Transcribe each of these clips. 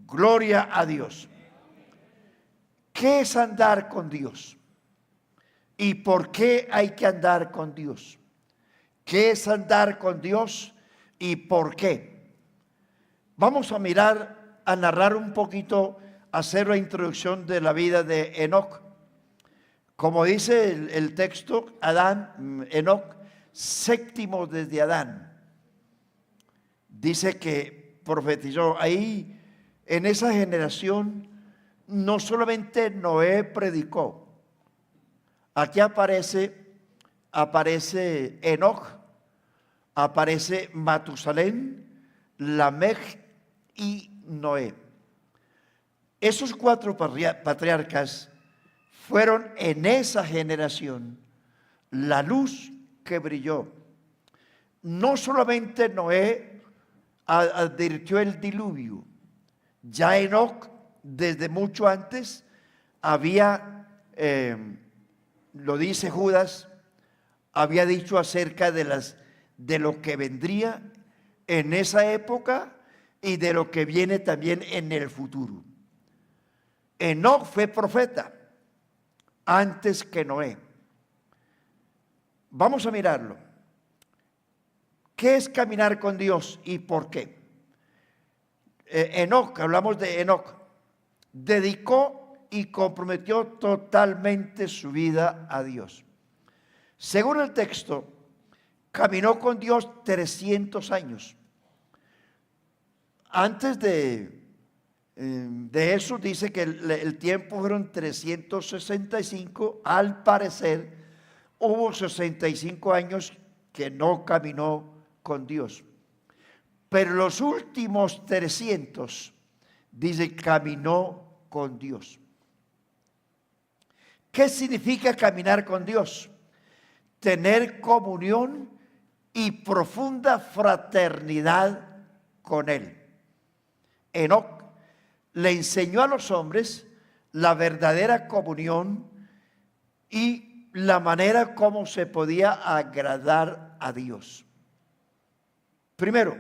Gloria a Dios. ¿Qué es andar con Dios? ¿Y por qué hay que andar con Dios? ¿Qué es andar con Dios y por qué? Vamos a mirar, a narrar un poquito, hacer la introducción de la vida de Enoc. Como dice el texto, Enoc, séptimo desde Adán. Dice que profetizó ahí, en esa generación, no solamente Noé predicó. Aquí aparece Enoc, aparece Matusalén, Lamech y Noé. Esos cuatro patriarcas fueron en esa generación la luz que brilló. No solamente Noé advirtió el diluvio, ya Enoc desde mucho antes había, lo dice Judas, había dicho acerca de lo que vendría en esa época y de lo que viene también en el futuro. Enoc fue profeta antes que Noé. Vamos a mirarlo. ¿Qué es caminar con Dios y por qué? Enoc, hablamos de Enoc, dedicó y comprometió totalmente su vida a Dios. Según el texto, caminó con Dios 300 años. Antes de eso dice que el tiempo fueron 365. Al parecer hubo 65 años que no caminó con Dios, pero los últimos 300 dice caminó con Dios. ¿Qué significa caminar con Dios? Tener comunión y profunda fraternidad con Él. Enoc le enseñó a los hombres la verdadera comunión y la manera como se podía agradar a Dios. Primero,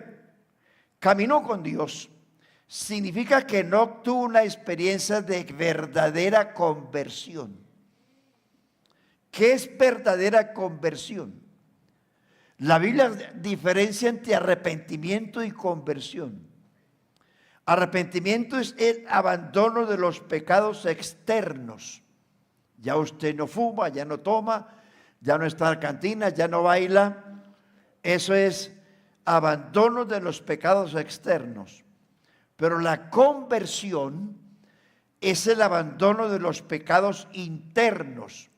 caminó con Dios significa que no tuvo una experiencia de verdadera conversión. ¿Qué es verdadera conversión? La Biblia diferencia entre arrepentimiento y conversión. Arrepentimiento es el abandono de los pecados externos. Ya usted no fuma, ya no toma, ya no está en la cantina, ya no baila. Eso es abandono de los pecados externos. Pero la conversión es el abandono de los pecados internos,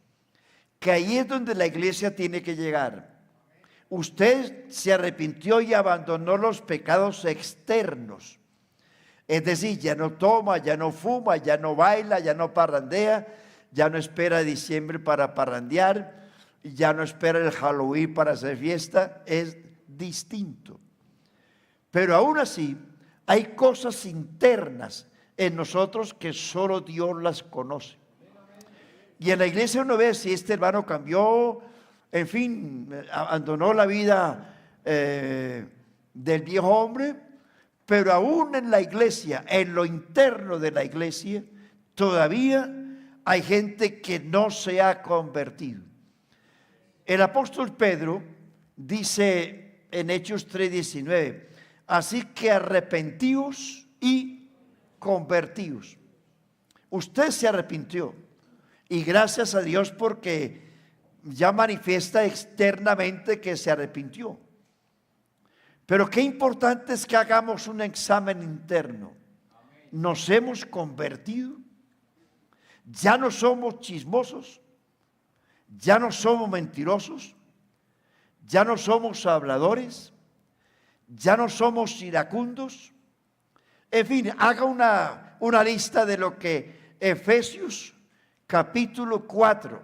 que ahí es donde la iglesia tiene que llegar. Usted se arrepintió y abandonó los pecados externos. Es decir, ya no toma, ya no fuma, ya no baila, ya no parrandea, ya no espera diciembre para parrandear, ya no espera el Halloween para hacer fiesta. Es distinto. Pero aún así, hay cosas internas en nosotros que solo Dios las conoce. Y en la iglesia uno ve si este hermano cambió, en fin, abandonó la vida del viejo hombre. Pero aún en la iglesia, en lo interno de la iglesia, todavía hay gente que no se ha convertido. El apóstol Pedro dice en Hechos 3:19, así que arrepentíos y convertíos. Usted se arrepintió y gracias a Dios porque ya manifiesta externamente que se arrepintió. Pero qué importante es que hagamos un examen interno. ¿Nos hemos convertido? ¿Ya no somos chismosos? ¿Ya no somos mentirosos? ¿Ya no somos habladores? ¿Ya no somos iracundos? En fin, haga una lista de lo que Efesios capítulo 4,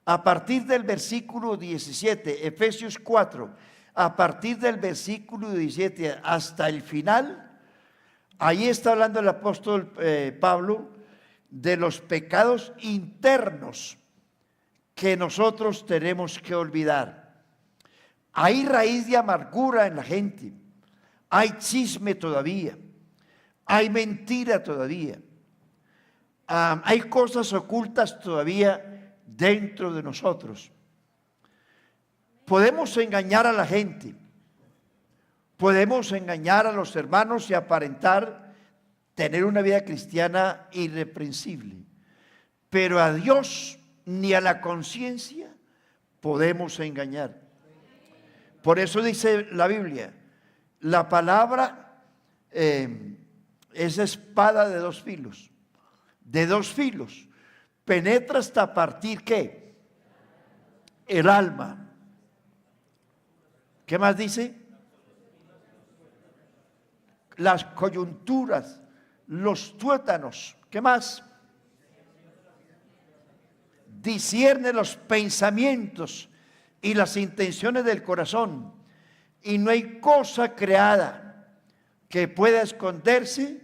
a partir del versículo 17, Efesios 4, a partir del versículo 17 hasta el final, ahí está hablando el apóstol Pablo de los pecados internos que nosotros tenemos que olvidar. Hay raíz de amargura en la gente, hay chisme todavía, hay mentira todavía. Hay cosas ocultas todavía dentro de nosotros. Podemos engañar a la gente. Podemos engañar a los hermanos y aparentar tener una vida cristiana irreprensible. Pero a Dios ni a la conciencia podemos engañar. Por eso dice la Biblia, la palabra es espada de dos filos. De dos filos. Penetra hasta partir ¿qué? El alma. ¿Qué más dice? Las coyunturas, los tuétanos. ¿Qué más? Discierne los pensamientos y las intenciones del corazón. Y no hay cosa creada que pueda esconderse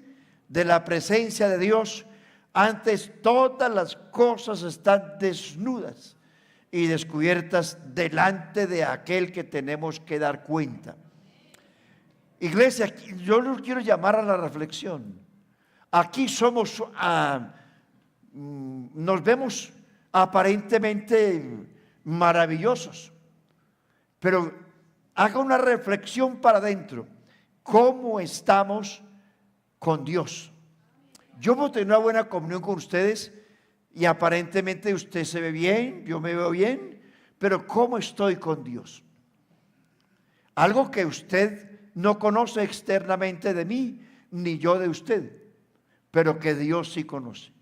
de la presencia de Dios. Antes todas las cosas están desnudas y descubiertas delante de aquel que tenemos que dar cuenta. Iglesia, yo los quiero llamar a la reflexión. Aquí somos, nos vemos aparentemente maravillosos, pero haga una reflexión para adentro. ¿Cómo estamos con Dios? Yo puedo tener una buena comunión con ustedes y aparentemente usted se ve bien, yo me veo bien, pero ¿cómo estoy con Dios? Algo que usted no conoce externamente de mí, ni yo de usted, pero que Dios sí conoce.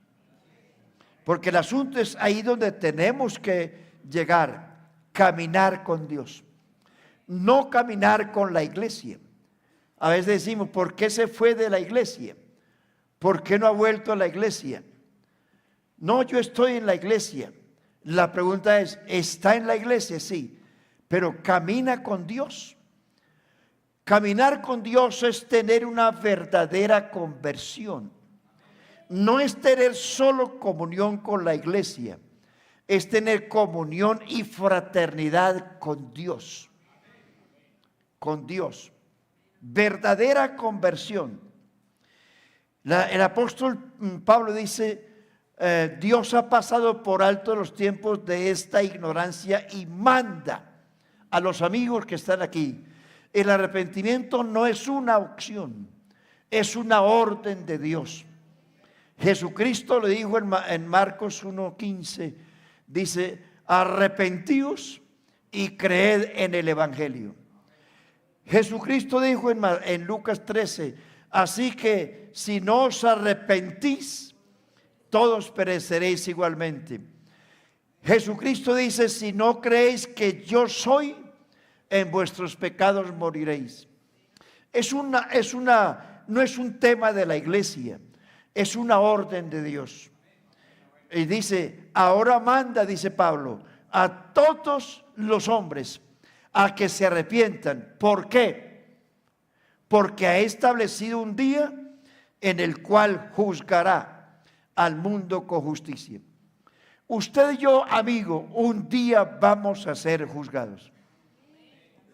Porque el asunto es ahí donde tenemos que llegar, caminar con Dios, no caminar con la iglesia. A veces decimos, ¿por qué se fue de la iglesia? ¿Por qué no ha vuelto a la iglesia? No, yo estoy en la iglesia. La pregunta es, ¿está en la iglesia? Sí, pero ¿camina con Dios? Caminar con Dios es tener una verdadera conversión. No es tener solo comunión con la iglesia, es tener comunión y fraternidad con Dios. Con Dios. Verdadera conversión. El apóstol Pablo dice, Dios ha pasado por alto los tiempos de esta ignorancia y manda a los amigos que están aquí. El arrepentimiento no es una opción, es una orden de Dios. Jesucristo le dijo en Marcos 1:15, dice, arrepentíos y creed en el evangelio. Jesucristo dijo en Lucas 13, así que si no os arrepentís, todos pereceréis igualmente. Jesucristo dice, si no creéis que yo soy, en vuestros pecados moriréis. No es un tema de la iglesia, es una orden de Dios. Y dice, ahora manda, dice Pablo, a todos los hombres a que se arrepientan. ¿Por qué? Porque ha establecido un día en el cual juzgará al mundo con justicia. Usted y yo, amigo, un día vamos a ser juzgados.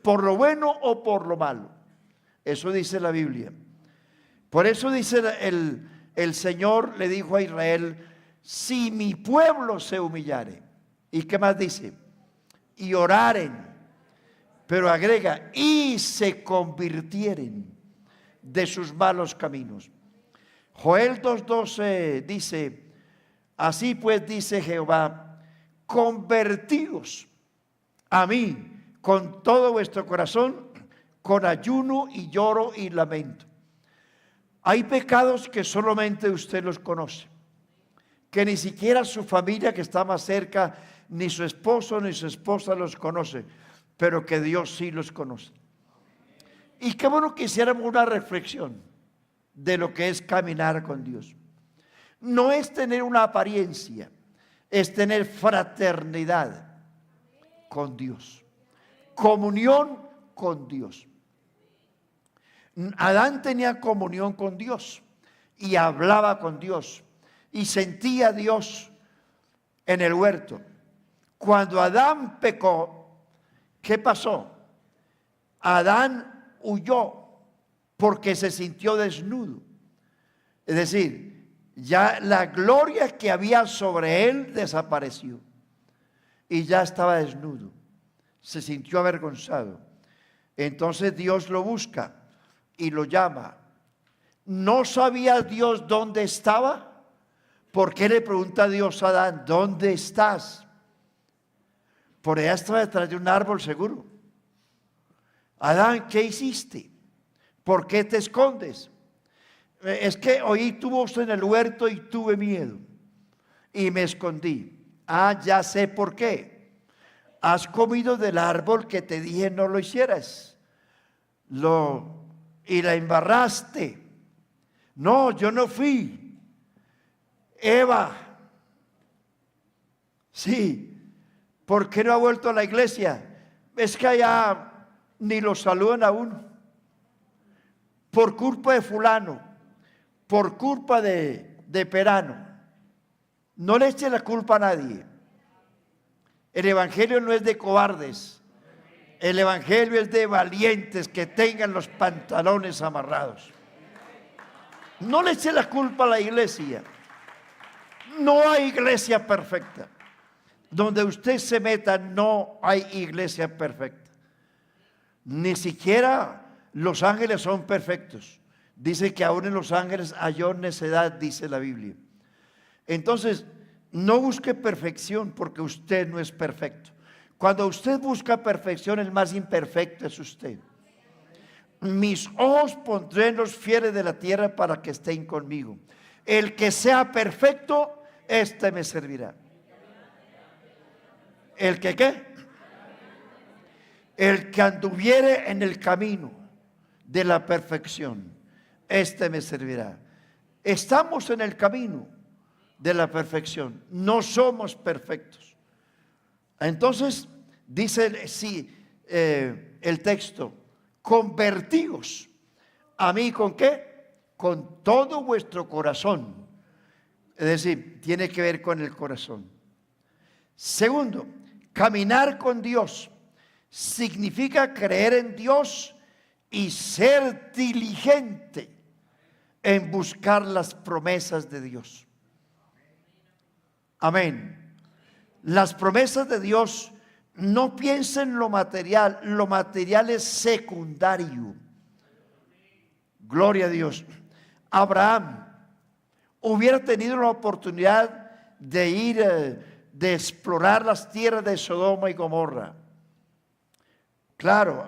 Por lo bueno o por lo malo. Eso dice la Biblia. Por eso dice el Señor le dijo a Israel, si mi pueblo se humillare. ¿Y qué más dice? Y oraren. Pero agrega, y se convirtieren de sus malos caminos. Joel 2:12 dice, así pues dice Jehová, convertíos a mí con todo vuestro corazón, con ayuno y lloro y lamento. Hay pecados que solamente usted los conoce, que ni siquiera su familia que está más cerca, ni su esposo ni su esposa los conoce, pero que Dios sí los conoce. Y qué bueno que hiciéramos una reflexión de lo que es caminar con Dios. No es tener una apariencia, es tener fraternidad con Dios. Comunión con Dios. Adán tenía comunión con Dios y hablaba con Dios y sentía a Dios en el huerto. Cuando Adán pecó, ¿qué pasó? Adán huyó porque se sintió desnudo. Es decir, ya la gloria que había sobre él desapareció y ya estaba desnudo. Se sintió avergonzado. Entonces Dios lo busca y lo llama. ¿No sabía Dios dónde estaba? ¿Por qué le pregunta a Dios a Adán, ¿dónde estás? Por allá estaba detrás de un árbol seguro. Adán, ¿qué hiciste? ¿Por qué te escondes? Es que oí tu voz en el huerto y tuve miedo y me escondí. Ah, ya sé por qué. Has comido del árbol que te dije no lo hicieras. Y la embarraste. No, yo no fui. Eva. Sí. ¿Por qué no ha vuelto a la iglesia? Es que allá ni lo saludan a uno. Por culpa de fulano. Por culpa de Perano. No le eche la culpa a nadie. El evangelio no es de cobardes. El evangelio es de valientes que tengan los pantalones amarrados. No le eche la culpa a la iglesia. No hay iglesia perfecta. Donde usted se meta no hay iglesia perfecta. Ni siquiera los ángeles son perfectos. Dice que aún en los ángeles halló necedad, dice la Biblia. Entonces, no busque perfección porque usted no es perfecto. Cuando usted busca perfección, el más imperfecto es usted. Mis ojos pondré en los fieles de la tierra para que estén conmigo. El que sea perfecto, este me servirá. ¿El que qué? El que anduviere en el camino de la perfección, este me servirá. Estamos en el camino de la perfección. No somos perfectos. Entonces, dice el texto, convertíos a mí ¿con qué? Con todo vuestro corazón. Es decir, tiene que ver con el corazón. Segundo, caminar con Dios significa creer en Dios y ser diligente en buscar las promesas de Dios. Amén. Las promesas de Dios, no piensen en lo material es secundario. Gloria a Dios. Abraham hubiera tenido la oportunidad de ir, de explorar las tierras de Sodoma y Gomorra. Claro,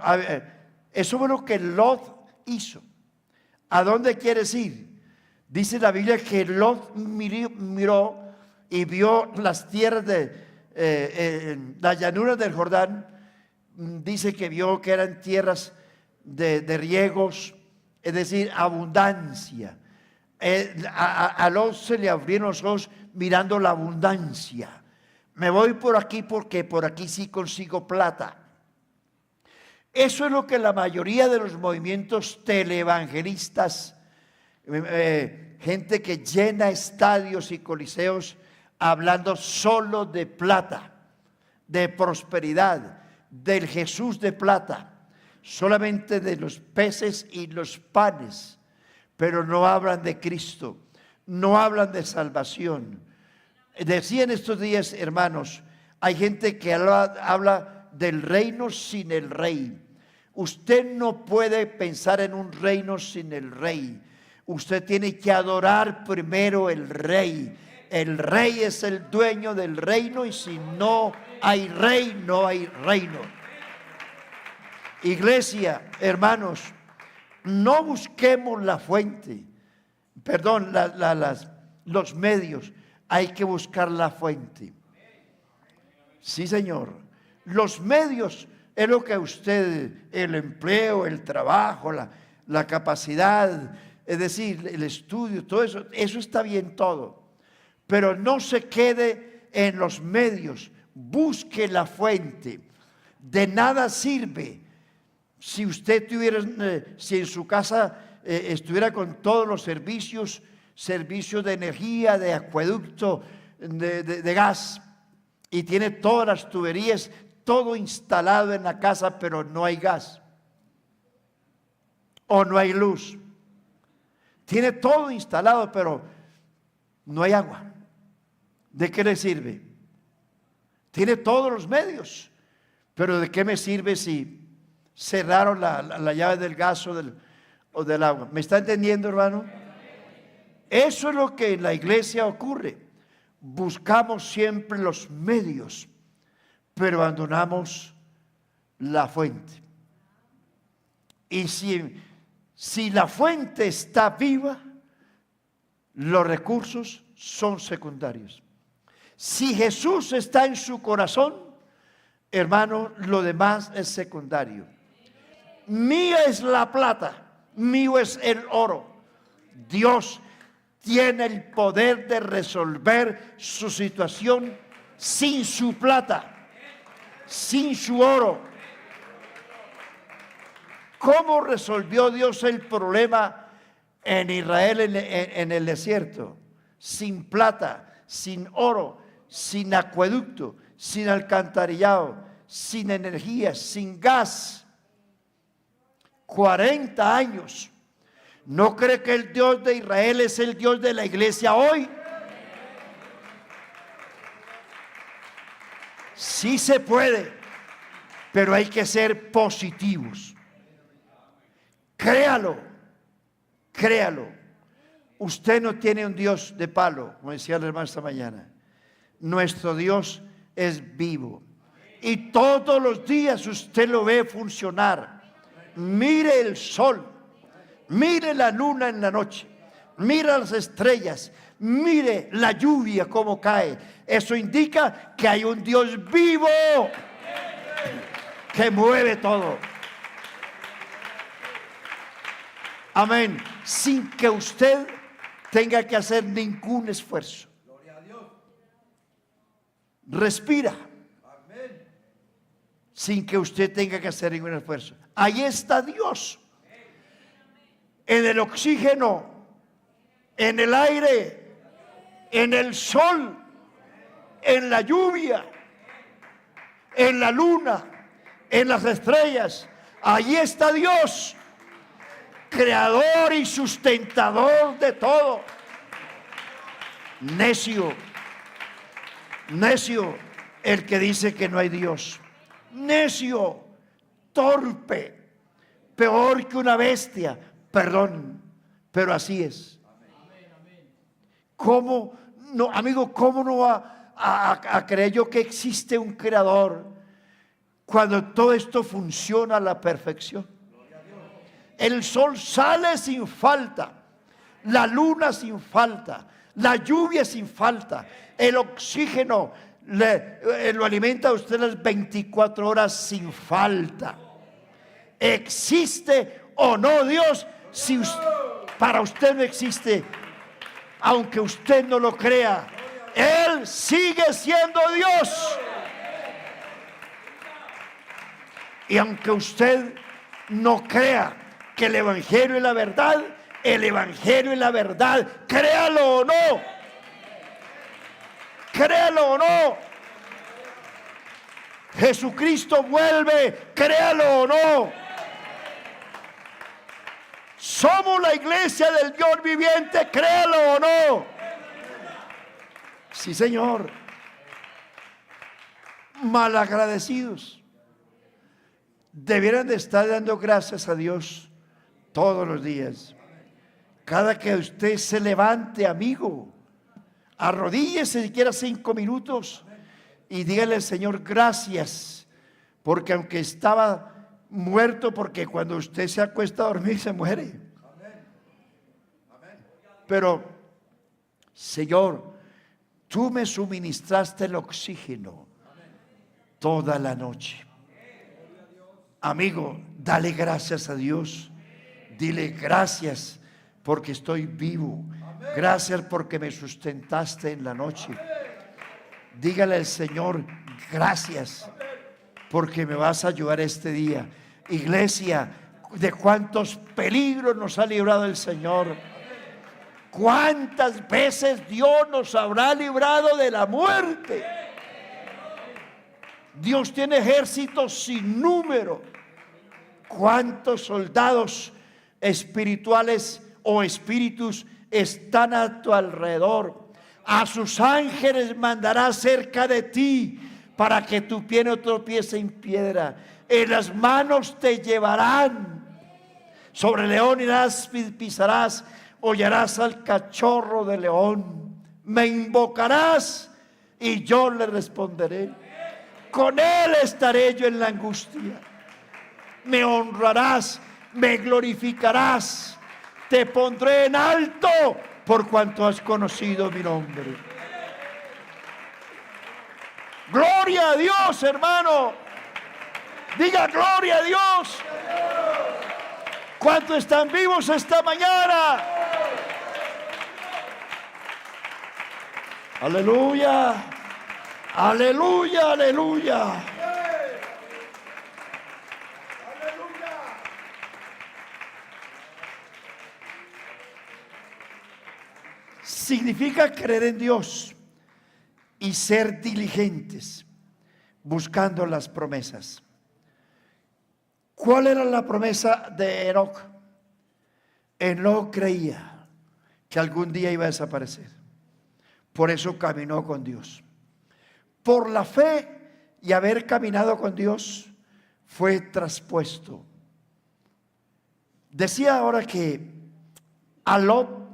eso fue lo que Lot hizo. ¿A dónde quieres ir? Dice la Biblia que Lot miró y vio las tierras de las llanuras del Jordán. Dice que vio que eran tierras de riegos, es decir, abundancia. A Lot se le abrieron los ojos mirando la abundancia. Me voy por aquí porque por aquí sí consigo plata. Eso es lo que la mayoría de los movimientos televangelistas, gente que llena estadios y coliseos hablando solo de plata, de prosperidad, del Jesús de plata, solamente de los peces y los panes, pero no hablan de Cristo, no hablan de salvación. Decía en estos días, hermanos, hay gente que habla del reino sin el rey. Usted no puede pensar en un reino sin el rey. Usted tiene que adorar primero el rey. El rey es el dueño del reino y si no hay rey, no hay reino. Iglesia, hermanos, no busquemos la fuente, perdón, los medios, hay que buscar la fuente. Sí, Señor. Los medios es lo que usted, el empleo, el trabajo, la capacidad, es decir, el estudio, todo eso está bien todo. Pero no se quede en los medios, busque la fuente. De nada sirve si usted tuviera, si en su casa estuviera con todos los servicios de energía, de acueducto, de gas, y tiene todas las tuberías, todo instalado en la casa, pero no hay gas o no hay luz. Tiene todo instalado, pero no hay agua. ¿De qué le sirve? Tiene todos los medios, pero ¿de qué me sirve si cerraron la llave del gas o del agua? ¿Me está entendiendo, hermano? Eso es lo que en la iglesia ocurre. Buscamos siempre los medios, pero abandonamos la fuente. Y si la fuente está viva, los recursos son secundarios. Si Jesús está en su corazón, hermano, lo demás es secundario. Mía es la plata, mío es el oro. Dios tiene el poder de resolver su situación sin su plata, sin su oro. ¿Cómo resolvió Dios el problema en Israel en el desierto? Sin plata, sin oro, sin acueducto, sin alcantarillado, sin energía, sin gas. 40 años. ¿No cree que el Dios de Israel es el Dios de la iglesia hoy? Sí se puede, pero hay que ser positivos. Créalo, créalo. Usted no tiene un Dios de palo, como decía el hermano esta mañana. Nuestro Dios es vivo. Y todos los días usted lo ve funcionar. Mire el sol, mire la luna en la noche, mire las estrellas, mire la lluvia cómo cae. Eso indica que hay un Dios vivo que mueve todo. Amén. Sin que usted tenga que hacer ningún esfuerzo. Respira. Sin que usted tenga que hacer ningún esfuerzo. Ahí está Dios. En el oxígeno, en el aire, en el sol, en la lluvia, en la luna, en las estrellas. Ahí está Dios, creador y sustentador de todo. Necio, necio el que dice que no hay Dios. Necio, torpe, peor que una bestia. Perdón, pero así es. ¿Cómo no, amigo, cómo no va a creer yo que existe un creador cuando todo esto funciona a la perfección? El sol sale sin falta, la luna sin falta, la lluvia sin falta, el oxígeno lo alimenta a usted las 24 horas sin falta. ¿Existe o no Dios? Si para usted no existe, aunque usted no lo crea, Él sigue siendo Dios. Y aunque usted no crea que el Evangelio es la verdad, el Evangelio es la verdad, créalo o no, créalo o no. Jesucristo vuelve, créalo o no. Somos la iglesia del Dios viviente, créalo o no. Sí, Señor. Malagradecidos. Debieran de estar dando gracias a Dios todos los días. Cada que usted se levante, amigo, arrodíllese siquiera 5 minutos y dígale al Señor gracias, porque aunque estaba muerto, porque cuando usted se acuesta a dormir se muere, pero Señor, tú me suministraste el oxígeno toda la noche. Amigo, dale gracias a Dios. Dile gracias porque estoy vivo. Gracias porque me sustentaste en la noche. Dígale al Señor gracias porque me vas a ayudar este día. Iglesia, de cuántos peligros nos ha librado el Señor. Cuántas veces Dios nos habrá librado de la muerte. Dios tiene ejércitos sin número. Cuántos soldados espirituales o espíritus están a tu alrededor. A sus ángeles mandará cerca de ti, para que tu pie no tropiece en piedra. En las manos te llevarán. Sobre león irás, pisarás, hollarás al cachorro de león. Me invocarás y yo le responderé. Con él estaré yo en la angustia. Me honrarás, me glorificarás. Te pondré en alto por cuanto has conocido mi nombre. Gloria a Dios, hermano. Diga gloria a Dios. ¿Cuántos están vivos esta mañana? Aleluya. Aleluya, aleluya. Significa creer en Dios y ser diligentes buscando las promesas. ¿Cuál era la promesa de Enoc? Enoc creía que algún día iba a desaparecer. Por eso caminó con Dios. Por la fe y haber caminado con Dios, fue traspuesto. Decía ahora que a Lot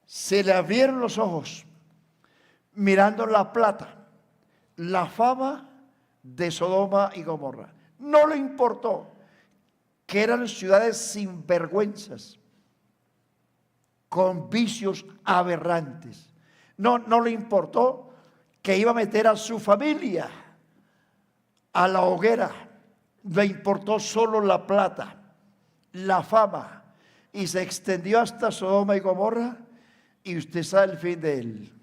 se le abrieron los ojos mirando la plata, la fama de Sodoma y Gomorra. No le importó que eran ciudades sinvergüenzas, con vicios aberrantes. No le importó que iba a meter a su familia a la hoguera. Le importó solo la plata, la fama, y se extendió hasta Sodoma y Gomorra. Y usted sabe el fin de él.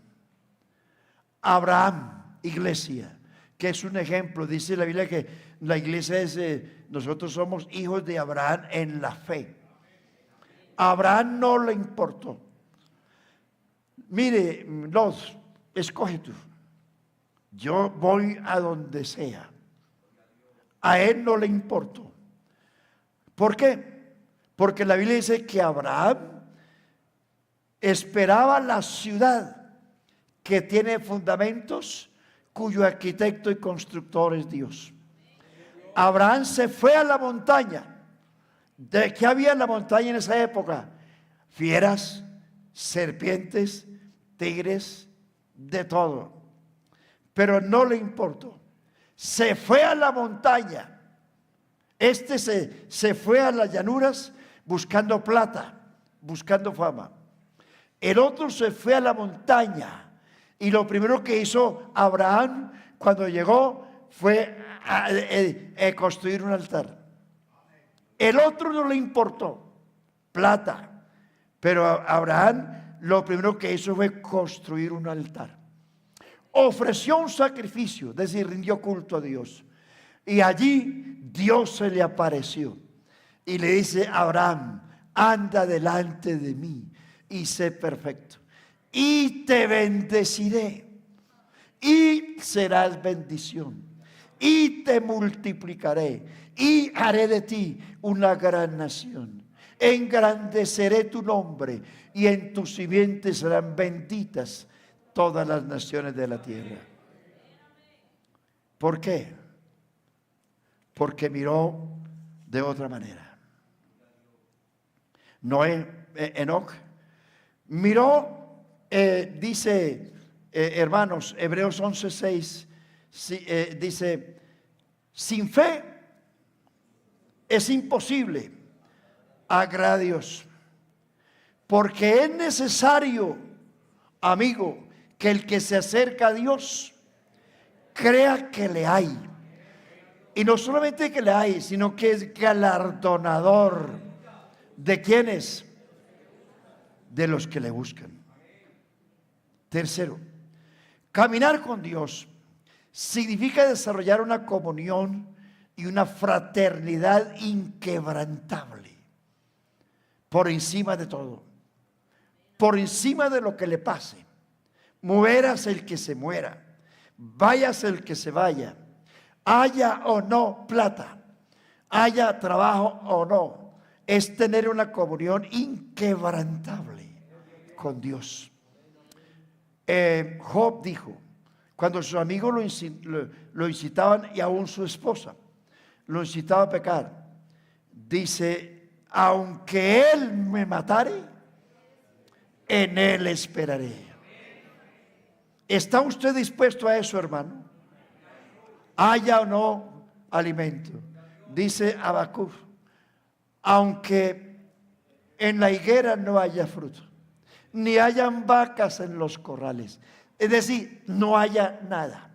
Abraham, iglesia, que es un ejemplo. Dice la Biblia que la iglesia es, nosotros somos hijos de Abraham en la fe. Abraham no le importó. Mire, los escoge tú. Yo voy a donde sea. A él no le importó. ¿Por qué? Porque la Biblia dice que Abraham esperaba la ciudad que tiene fundamentos, cuyo arquitecto y constructor es Dios. Abraham se fue a la montaña. ¿De qué había en la montaña en esa época? Fieras, serpientes, tigres, de todo. Pero no le importó. Se fue a la montaña. Se fue a las llanuras buscando plata, buscando fama. El otro se fue a la montaña, y lo primero que hizo Abraham cuando llegó fue a construir un altar. El otro no le importó plata, pero Abraham lo primero que hizo fue construir un altar. Ofreció un sacrificio, es decir, rindió culto a Dios. Y allí Dios se le apareció y le dice: Abraham, anda delante de mí y sé perfecto, y te bendeciré, y serás bendición, y te multiplicaré, y haré de ti una gran nación. Engrandeceré tu nombre, y en tu simiente serán benditas todas las naciones de la tierra. ¿Por qué? Porque miró de otra manera. Enoc miró, dice, hermanos, Hebreos 11:6, dice: sin fe es imposible agradar a Dios, porque es necesario, amigo, que el que se acerca a Dios crea que le hay, y no solamente que le hay, sino que es galardonador de quienes, de los que le buscan. Tercero, caminar con Dios significa desarrollar una comunión y una fraternidad inquebrantable por encima de todo, por encima de lo que le pase. Mueras el que se muera, vayas el que se vaya, haya o no plata, haya trabajo o no, es tener una comunión inquebrantable con Dios. Job dijo, cuando sus amigos lo incitaban, y aún su esposa lo incitaba a pecar, dice, aunque él me matare, en él esperaré. ¿Está usted dispuesto a eso, hermano? Haya o no alimento. Dice Habacuc, aunque en la higuera no haya fruto, ni hayan vacas en los corrales, es decir, no haya nada,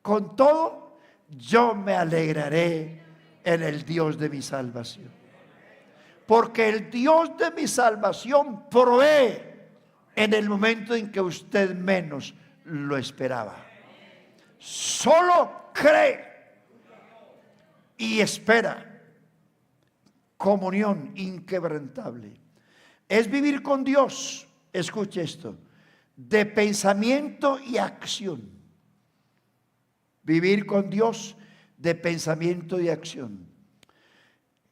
con todo yo me alegraré en el Dios de mi salvación, porque el Dios de mi salvación provee en el momento en que usted menos lo esperaba. Solo cree y espera. Comunión inquebrantable es vivir con Dios, escuche esto, de pensamiento y acción. Vivir con Dios de pensamiento y acción.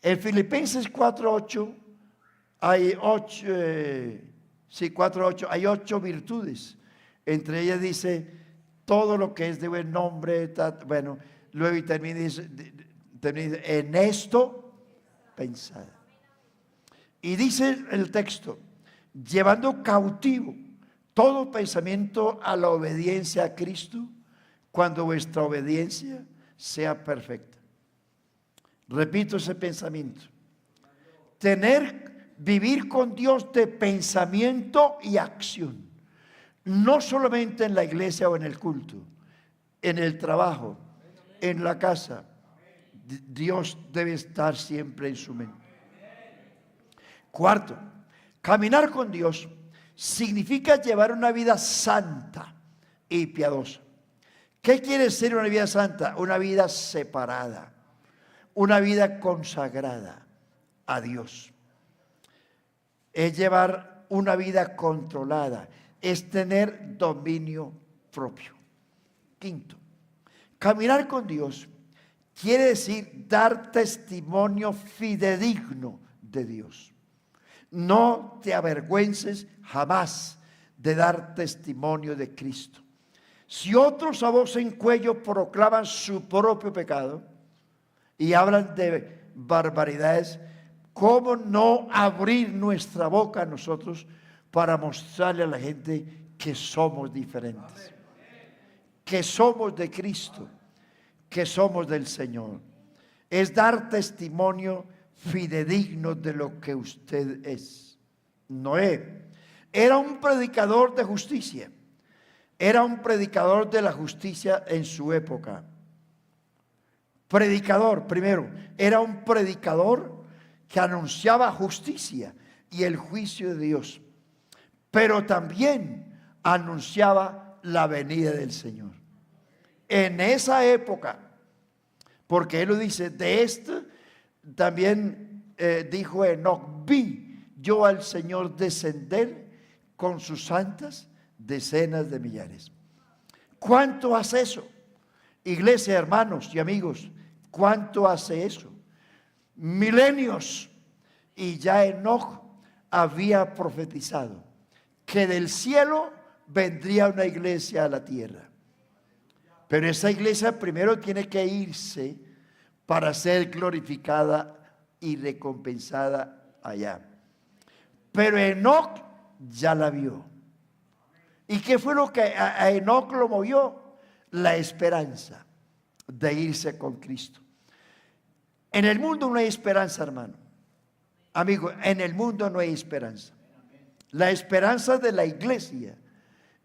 En Filipenses 4:8 hay 4:8 hay 8 virtudes. Entre ellas dice todo lo que es de buen nombre, bueno, luego y termina en esto pensad. Y dice el texto, llevando cautivo todo pensamiento a la obediencia a Cristo, cuando vuestra obediencia sea perfecta. Repito ese pensamiento. Vivir con Dios de pensamiento y acción. No solamente en la iglesia o en el culto, en el trabajo, en la casa. Dios debe estar siempre en su mente. Cuarto, caminar con Dios significa llevar una vida santa y piadosa. ¿Qué quiere ser una vida santa? Una vida separada, una vida consagrada a Dios. Es llevar una vida controlada, es tener dominio propio. Quinto, caminar con Dios quiere decir dar testimonio fidedigno de Dios. No te avergüences jamás de dar testimonio de Cristo. Si otros a voz en cuello proclaman su propio pecado y hablan de barbaridades, ¿cómo no abrir nuestra boca a nosotros para mostrarle a la gente que somos diferentes? Que somos de Cristo, que somos del Señor. Es dar testimonio fidedigno de lo que usted es. Noé era un predicador de justicia. Era un predicador de la justicia en su época. Predicador, primero, era un predicador que anunciaba justicia y el juicio de Dios, pero también anunciaba la venida del Señor. En esa época, porque él lo dice, de esto también dijo Enoc, vi yo al Señor descender con sus santas decenas de millares. ¿Cuánto hace eso? Iglesia, hermanos y amigos, ¿cuánto hace eso? Milenios. Y ya Enoc había profetizado que del cielo vendría una iglesia a la tierra. Pero esa iglesia primero tiene que irse para ser glorificada y recompensada allá. Pero Enoc ya la vio. ¿Y qué fue lo que a Enoc lo movió? La esperanza de irse con Cristo. En el mundo no hay esperanza, hermano. Amigo, en el mundo no hay esperanza. La esperanza de la iglesia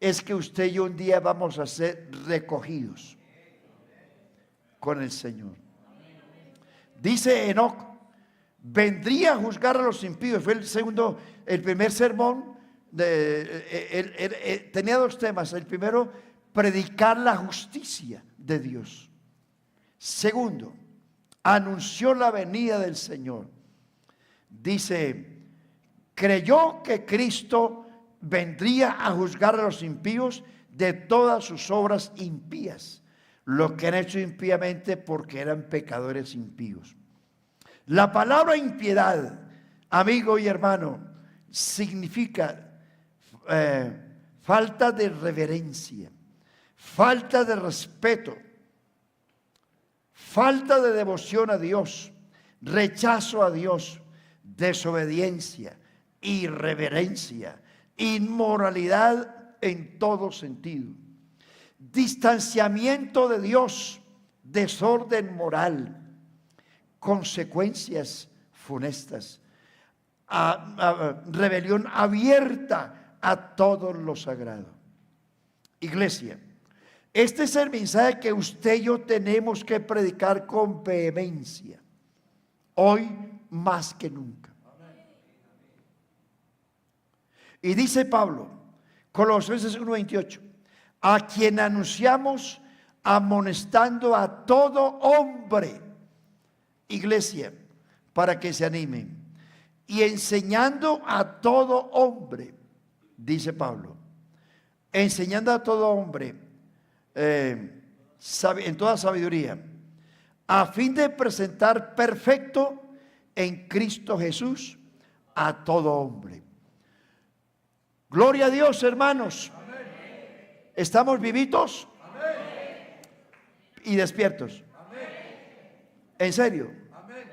es que usted y yo un día vamos a ser recogidos con el Señor. Dice Enoc, vendría a juzgar a los impíos. Fue el primer sermón. Tenía dos temas. El primero, predicar la justicia de Dios. Segundo, anunció la venida del Señor. Dice, creyó que Cristo vendría a juzgar a los impíos de todas sus obras impías, lo que han hecho impíamente porque eran pecadores impíos. La palabra impiedad amigo y hermano, significa falta de reverencia, falta de respeto, falta de devoción a Dios, rechazo a Dios, desobediencia, irreverencia, inmoralidad en todo sentido, distanciamiento de Dios, desorden moral, consecuencias funestas, rebelión abierta a todo lo sagrado. Iglesia, este es el mensaje que usted y yo tenemos que predicar con vehemencia, hoy más que nunca. Y dice Pablo, Colosenses 1:28, a quien anunciamos amonestando a todo hombre, iglesia, para que se animen, y enseñando a todo hombre, dice Pablo, enseñando a todo hombre en toda sabiduría, a fin de presentar perfecto en Cristo Jesús a todo hombre. Gloria a Dios, hermanos. Amén. ¿Estamos vivitos? Amén. Y despiertos. Amén. ¿En serio? Amén.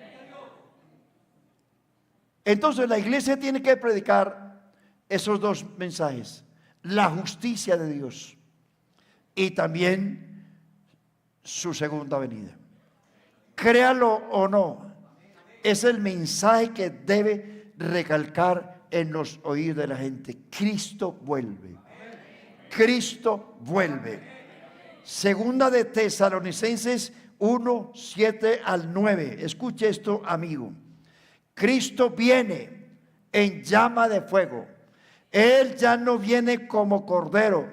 Entonces la iglesia tiene que predicar esos dos mensajes: la justicia de Dios y también su segunda venida. Créalo o no, es el mensaje que debe recalcar en los oídos de la gente. Cristo vuelve. Cristo vuelve. Segunda de Tesalonicenses 1, 7 al 9. Escuche esto, amigo. Cristo viene en llama de fuego. Él ya no viene como cordero.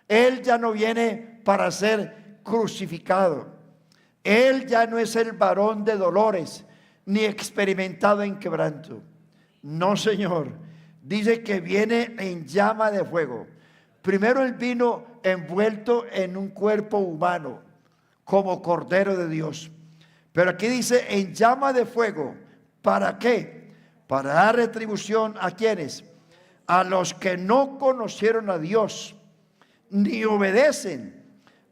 Él ya no viene para ser crucificado. Él ya no es el varón de dolores, ni experimentado en quebranto. No, Señor. Dice que viene en llama de fuego. Primero Él vino envuelto en un cuerpo humano, como Cordero de Dios. Pero aquí dice en llama de fuego. ¿Para qué? Para dar retribución ¿a quiénes? A los que no conocieron a Dios, ni obedecen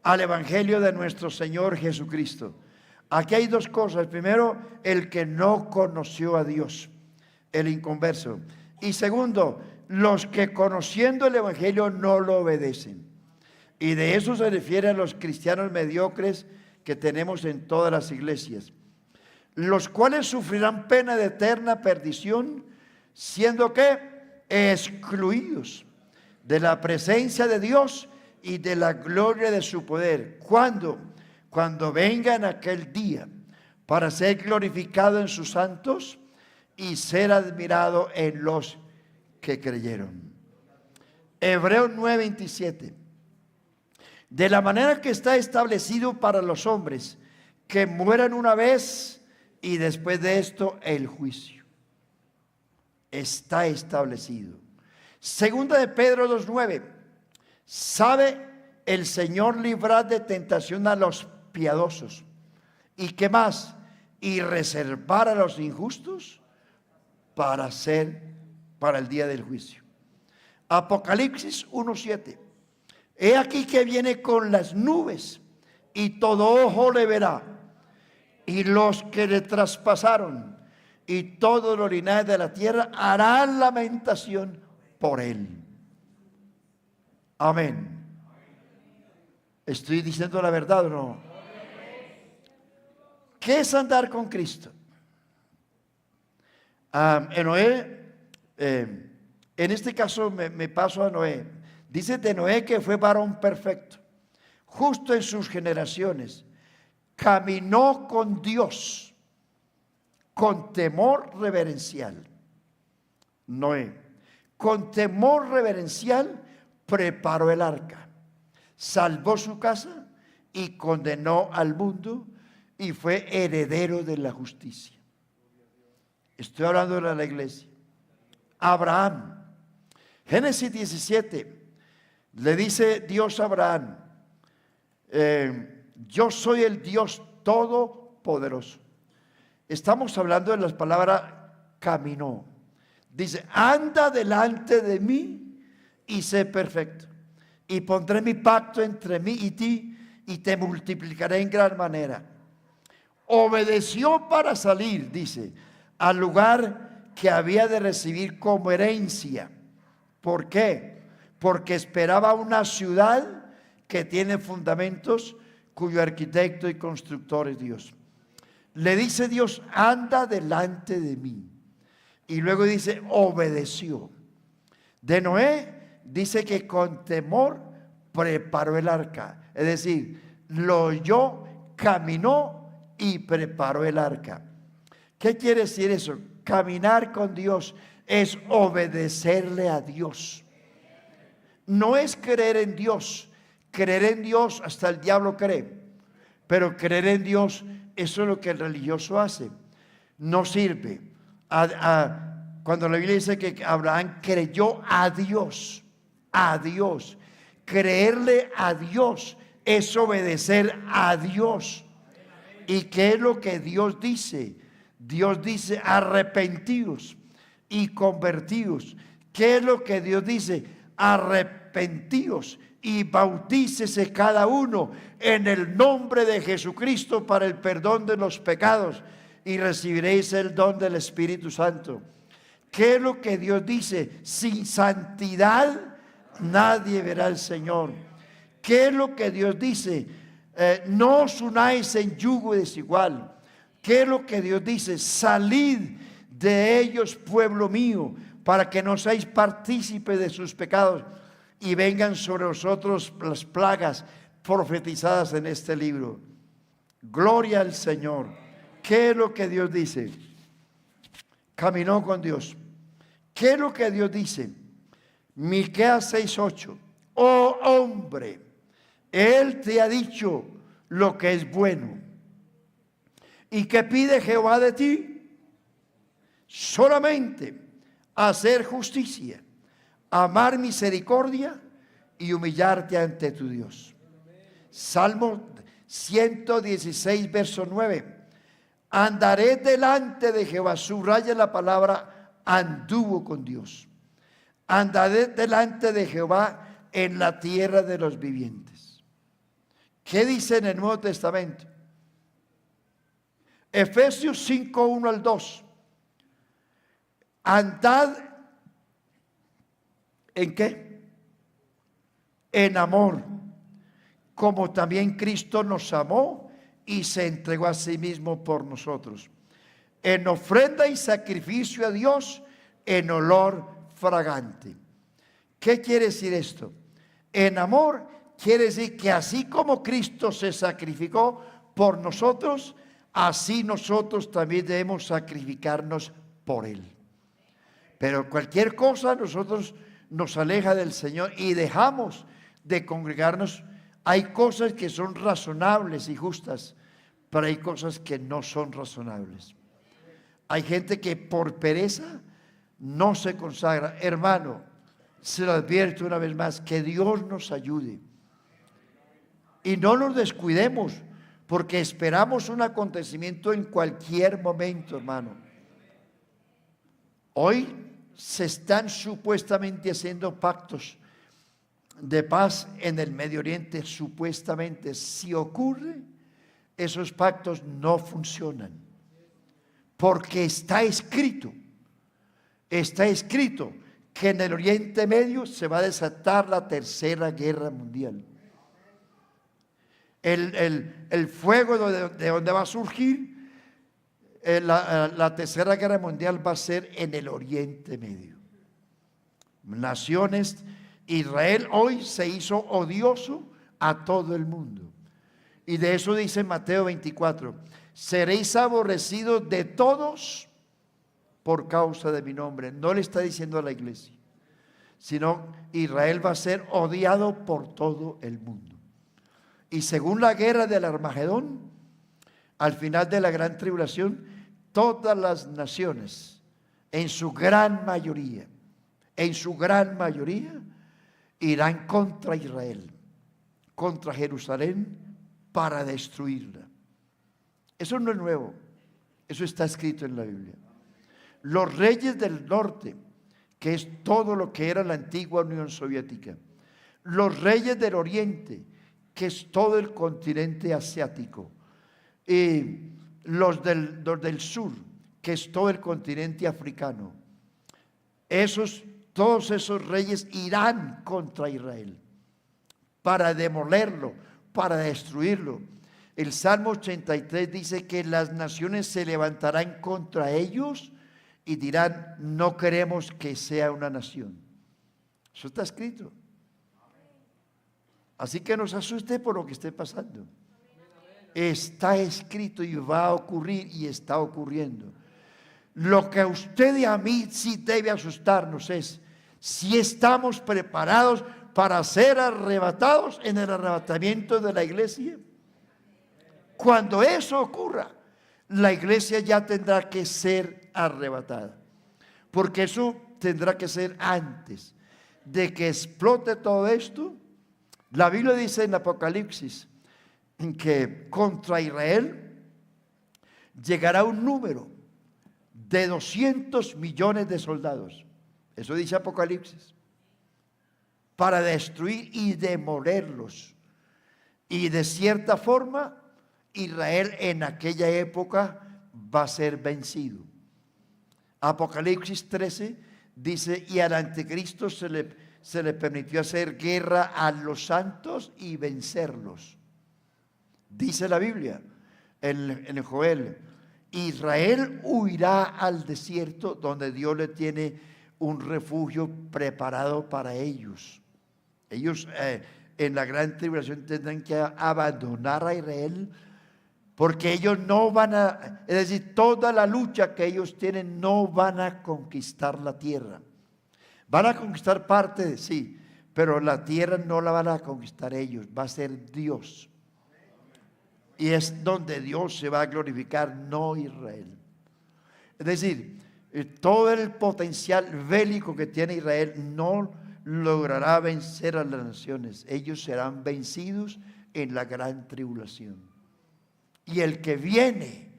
al evangelio de nuestro Señor Jesucristo. Aquí hay dos cosas. Primero, el que no conoció a Dios, el inconverso. Y segundo, los que conociendo el evangelio no lo obedecen. Y de eso se refiere a los cristianos mediocres que tenemos en todas las iglesias, los cuales sufrirán pena de eterna perdición, siendo que excluidos de la presencia de Dios y de la gloria de su poder. Cuando venga en aquel día para ser glorificado en sus santos y ser admirado en los que creyeron. Hebreos 9:27. De la manera que está establecido para los hombres que mueran una vez y después de esto el juicio. Está establecido. Segunda de Pedro 2:9. ¿Sabe el Señor librar de tentación a los piadosos? ¿Y qué más? Y reservar a los injustos para el día del juicio. Apocalipsis 1:7. He aquí que viene con las nubes y todo ojo le verá, y los que le traspasaron y todo los linajes de la tierra harán lamentación por él. Amén. ¿Estoy diciendo la verdad o no? ¿Qué es andar con Cristo? En Noé, en este caso me paso a Noé. Dice de Noé que fue varón perfecto, justo en sus generaciones, caminó con Dios, con temor reverencial. Noé, con temor reverencial, preparó el arca, salvó su casa y condenó al mundo y fue heredero de la justicia. Estoy hablando de la iglesia. Abraham, Génesis 17, le dice Dios a Abraham, yo soy el Dios todopoderoso. Estamos hablando de las palabras caminó. Dice, anda delante de mí y sé perfecto. Y pondré mi pacto entre mí y ti y te multiplicaré en gran manera. Obedeció para salir, dice, al lugar que había de recibir como herencia. ¿Por qué? Porque esperaba una ciudad que tiene fundamentos, cuyo arquitecto y constructor es Dios. Le dice Dios, anda delante de mí. Y luego dice, obedeció. De Noé dice que con temor preparó el arca. Es decir, lo oyó, caminó y preparó el arca. ¿Qué quiere decir eso? Caminar con Dios es obedecerle a Dios. No es creer en Dios. Creer en Dios hasta el diablo cree. Pero creer en Dios, eso es lo que el religioso hace. No sirve. Cuando la Biblia dice que Abraham creyó a Dios. A Dios. Creerle a Dios es obedecer a Dios. ¿Y qué es lo que Dios dice? Dios dice arrepentidos y convertidos. ¿Qué es lo que Dios dice? Arrepentidos y bautícese cada uno en el nombre de Jesucristo para el perdón de los pecados y recibiréis el don del Espíritu Santo. ¿Qué es lo que Dios dice? Sin santidad nadie verá al Señor. ¿Qué es lo que Dios dice? No os unáis en yugo desigual. ¿Qué es lo que Dios dice? Salid de ellos, pueblo mío, para que no seáis partícipes de sus pecados y vengan sobre vosotros las plagas profetizadas en este libro. Gloria al Señor. ¿Qué es lo que Dios dice? Caminó con Dios. ¿Qué es lo que Dios dice? Miqueas 6:8. Oh hombre, Él te ha dicho lo que es bueno. ¿Y qué pide Jehová de ti? Solamente hacer justicia, amar misericordia y humillarte ante tu Dios. Salmo 116, verso 9. Andaré delante de Jehová. Subraya la palabra anduvo con Dios. Andaré delante de Jehová en la tierra de los vivientes. ¿Qué dice en el Nuevo Testamento? Efesios 5, 1 al 2. Andad ¿en qué? En amor, como también Cristo nos amó y se entregó a sí mismo por nosotros, en ofrenda y sacrificio a Dios en olor fragante. ¿Qué quiere decir esto? En amor quiere decir que así como Cristo se sacrificó por nosotros, así nosotros también debemos sacrificarnos por Él. Pero cualquier cosa nosotros nos aleja del Señor y dejamos de congregarnos. Hay cosas que son razonables y justas, pero hay cosas que no son razonables. Hay gente que por pereza no se consagra. Hermano, se lo advierto una vez más, que Dios nos ayude. Y no nos descuidemos, porque esperamos un acontecimiento en cualquier momento, hermano. Hoy se están supuestamente haciendo pactos de paz en el Medio Oriente. Supuestamente, si ocurre, esos pactos no funcionan, porque está escrito que en el Oriente Medio se va a desatar la tercera guerra mundial. El fuego de donde va a surgir la tercera guerra mundial va a ser en el Oriente Medio. Naciones, Israel hoy se hizo odioso a todo el mundo. Y de eso dice Mateo 24: seréis aborrecidos de todos por causa de mi nombre. No le está diciendo a la iglesia, sino Israel va a ser odiado por todo el mundo. Y según la guerra del Armagedón, al final de la gran tribulación, todas las naciones, en su gran mayoría, irán contra Israel, contra Jerusalén, para destruirla. Eso no es nuevo, eso está escrito en la Biblia. los reyes del norte, que es todo lo que era la antigua Unión Soviética, los reyes del oriente, que es todo el continente asiático, y los del sur, que es todo el continente africano. Todos esos reyes irán contra Israel para demolerlo, para destruirlo. El Salmo 83 dice que las naciones se levantarán contra ellos y dirán: no queremos que sea una nación. Eso está escrito. Así que no se asuste por lo que esté pasando. Está escrito y va a ocurrir y está ocurriendo. Lo que a usted y a mí sí debe asustarnos es si estamos preparados para ser arrebatados en el arrebatamiento de la iglesia. Cuando eso ocurra, la iglesia ya tendrá que ser arrebatada, porque eso tendrá que ser antes de que explote todo esto. La Biblia dice en Apocalipsis en que contra Israel llegará un número de 200 millones de soldados. Eso dice Apocalipsis, para destruir y demolerlos. Y de cierta forma, Israel en aquella época va a ser vencido. Apocalipsis 13 dice: y al anticristo se le permitió hacer guerra a los santos y vencerlos. Dice la Biblia en Joel: Israel huirá al desierto, donde Dios le tiene un refugio preparado para ellos. Ellos en la gran tribulación tendrán que abandonar a Israel, porque ellos no van a, es decir, toda la lucha que ellos tienen, no van a conquistar la tierra. Van a conquistar parte, sí, pero la tierra no la van a conquistar ellos, va a ser Dios. Y es donde Dios se va a glorificar, no Israel. Es decir, todo el potencial bélico que tiene Israel no logrará vencer a las naciones. Ellos serán vencidos en la gran tribulación. Y el que viene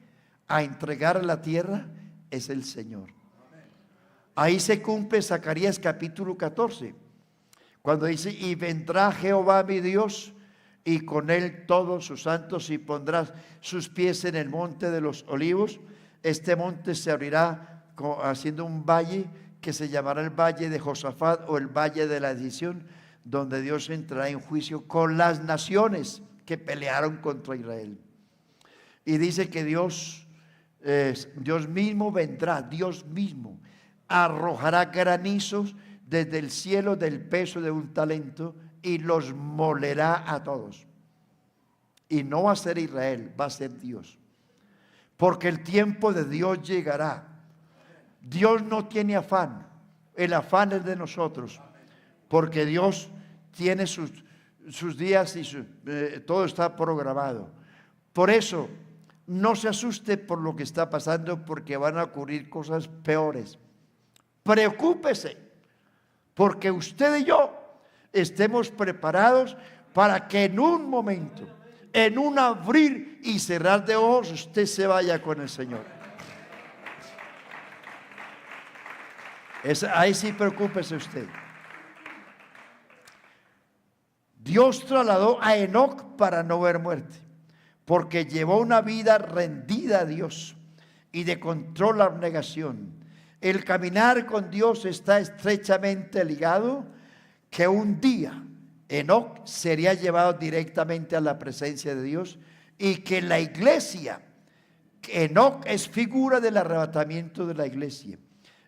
a entregar la tierra es el Señor. Ahí se cumple Zacarías capítulo 14, cuando dice: y vendrá Jehová mi Dios, y con él todos sus santos, y pondrá sus pies en el monte de los olivos. Este monte se abrirá haciendo un valle que se llamará el valle de Josafat, o el valle de la decisión, donde Dios entrará en juicio con las naciones que pelearon contra Israel. Y dice que Dios mismo vendrá, Dios mismo arrojará granizos desde el cielo del peso de un talento, y los molerá a todos. Y no va a ser Israel, va a ser Dios, porque el tiempo de Dios llegará. Dios no tiene afán, el afán es de nosotros, porque Dios tiene sus días y todo está programado. Por eso no se asuste por lo que está pasando, porque van a ocurrir cosas peores. Preocúpese porque usted y yo estemos preparados para que en un momento, en un abrir y cerrar de ojos, usted se vaya con el Señor. Ahí sí preocúpese usted. Dios trasladó a Enoc para no ver muerte, porque llevó una vida rendida a Dios y de control a la abnegación. El caminar con Dios está estrechamente ligado, que un día Enoc sería llevado directamente a la presencia de Dios, y que la iglesia, Enoc es figura del arrebatamiento de la iglesia.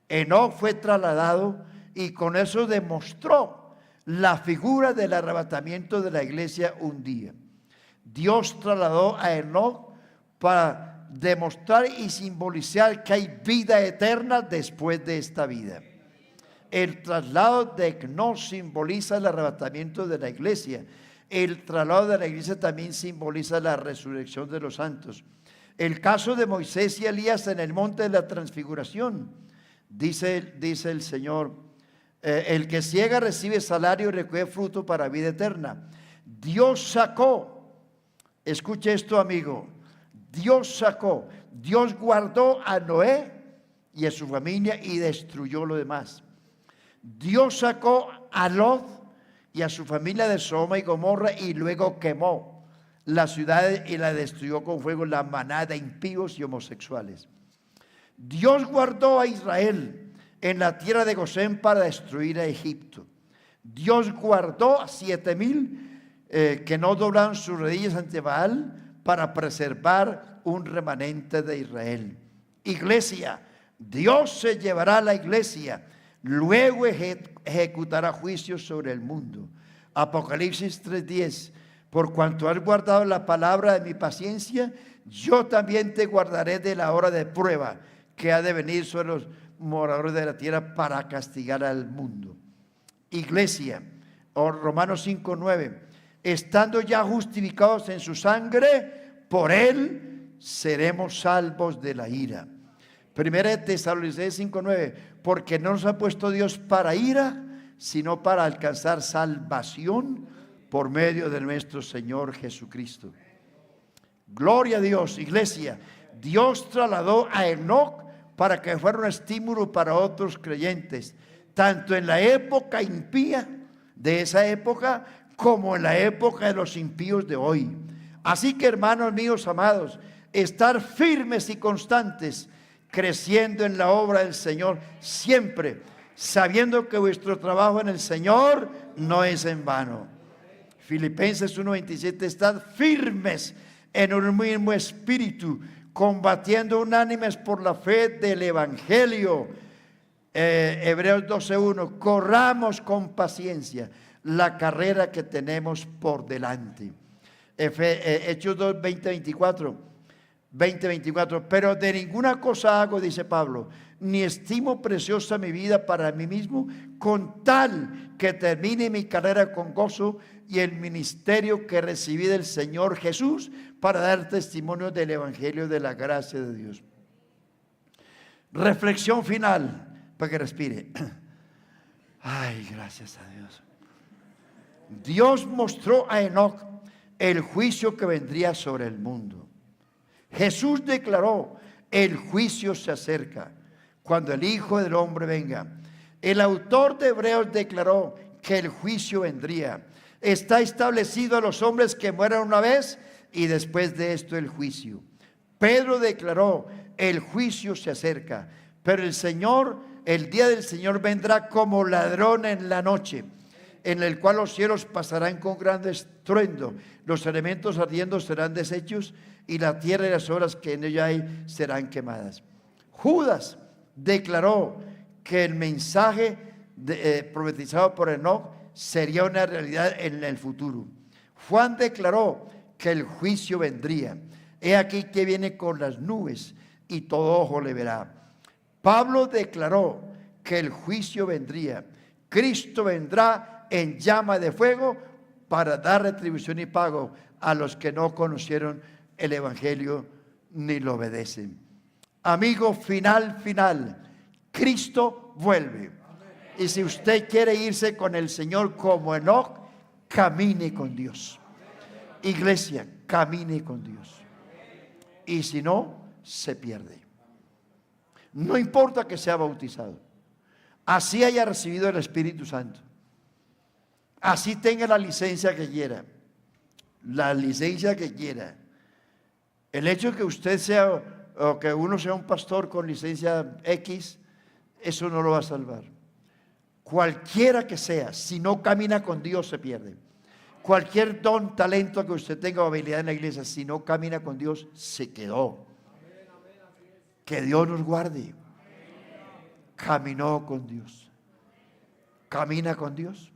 Enoc fue trasladado y con eso demostró la figura del arrebatamiento de la iglesia un día. Dios trasladó a Enoc para demostrar y simbolizar que hay vida eterna después de esta vida. El traslado de Enoc simboliza el arrebatamiento de la iglesia. El traslado de la iglesia también simboliza la resurrección de los santos. El caso de Moisés y Elías en el monte de la transfiguración, dice el Señor: el que ciega recibe salario y recoge fruto para vida eterna. Dios sacó, escuche esto, amigo, Dios guardó a Noé y a su familia y destruyó lo demás. Dios sacó a Lot y a su familia de Sodoma y Gomorra y luego quemó la ciudad y la destruyó con fuego, la manada de impíos y homosexuales. Dios guardó a Israel en la tierra de Gosén para destruir a Egipto. Dios guardó a 7,000 que no doblaron sus rodillas ante Baal para preservar un remanente de Israel. Iglesia, Dios se llevará a la iglesia, luego ejecutará juicios sobre el mundo. Apocalipsis 3:10. Por cuanto has guardado la palabra de mi paciencia, yo también te guardaré de la hora de prueba que ha de venir sobre los moradores de la tierra para castigar al mundo. Iglesia, Romanos 5:9. Estando ya justificados en su sangre, por él seremos salvos de la ira. Primera de Tesalonicenses 5:9. Porque no nos ha puesto Dios para ira, sino para alcanzar salvación por medio de nuestro Señor Jesucristo. Gloria a Dios, iglesia. Dios trasladó a Enoc para que fuera un estímulo para otros creyentes, tanto en la época impía de esa época como en la época de los impíos de hoy. Así que, hermanos míos amados, estar firmes y constantes, creciendo en la obra del Señor siempre, sabiendo que vuestro trabajo en el Señor no es en vano. Filipenses 1:27. Estad firmes en un mismo espíritu, combatiendo unánimes por la fe del Evangelio. Hebreos 12:1. Corramos con paciencia la carrera que tenemos por delante. Hechos 2, 20:24. Pero de ninguna cosa hago, dice Pablo, ni estimo preciosa mi vida para mí mismo, con tal que termine mi carrera con gozo y el ministerio que recibí del Señor Jesús para dar testimonio del Evangelio de la gracia de Dios. Reflexión final, para que respire. Ay, gracias a Dios. Dios mostró a Enoc el juicio que vendría sobre el mundo. Jesús declaró: el juicio se acerca cuando el Hijo del Hombre venga. El autor de Hebreos declaró que el juicio vendría. Está establecido a los hombres que mueran una vez y después de esto el juicio. Pedro declaró: el juicio se acerca, pero el día del Señor vendrá como ladrón en la noche, en el cual los cielos pasarán con gran estruendo, los elementos ardiendo serán deshechos y la tierra y las obras que en ella hay serán quemadas. Judas declaró que el mensaje profetizado por Enoc sería una realidad en el futuro. Juan declaró que el juicio vendría. He aquí que viene con las nubes y todo ojo le verá. Pablo declaró que el juicio vendría. Cristo vendrá en llama de fuego para dar retribución y pago a los que no conocieron el Evangelio ni lo obedecen. Amigo, final, Cristo vuelve. Y si usted quiere irse con el Señor como Enoc, camine con Dios. Iglesia, camine con Dios. Y si no, se pierde. No importa que sea bautizado, así haya recibido el Espíritu Santo, así tenga la licencia que quiera, el hecho de que usted sea o que uno sea un pastor con licencia X, eso no lo va a salvar. Cualquiera que sea, si no camina con Dios, se pierde. Cualquier don, talento que usted tenga o habilidad en la iglesia, si no camina con Dios, se quedó. Que Dios nos guarde. Caminó con Dios. Camina con Dios.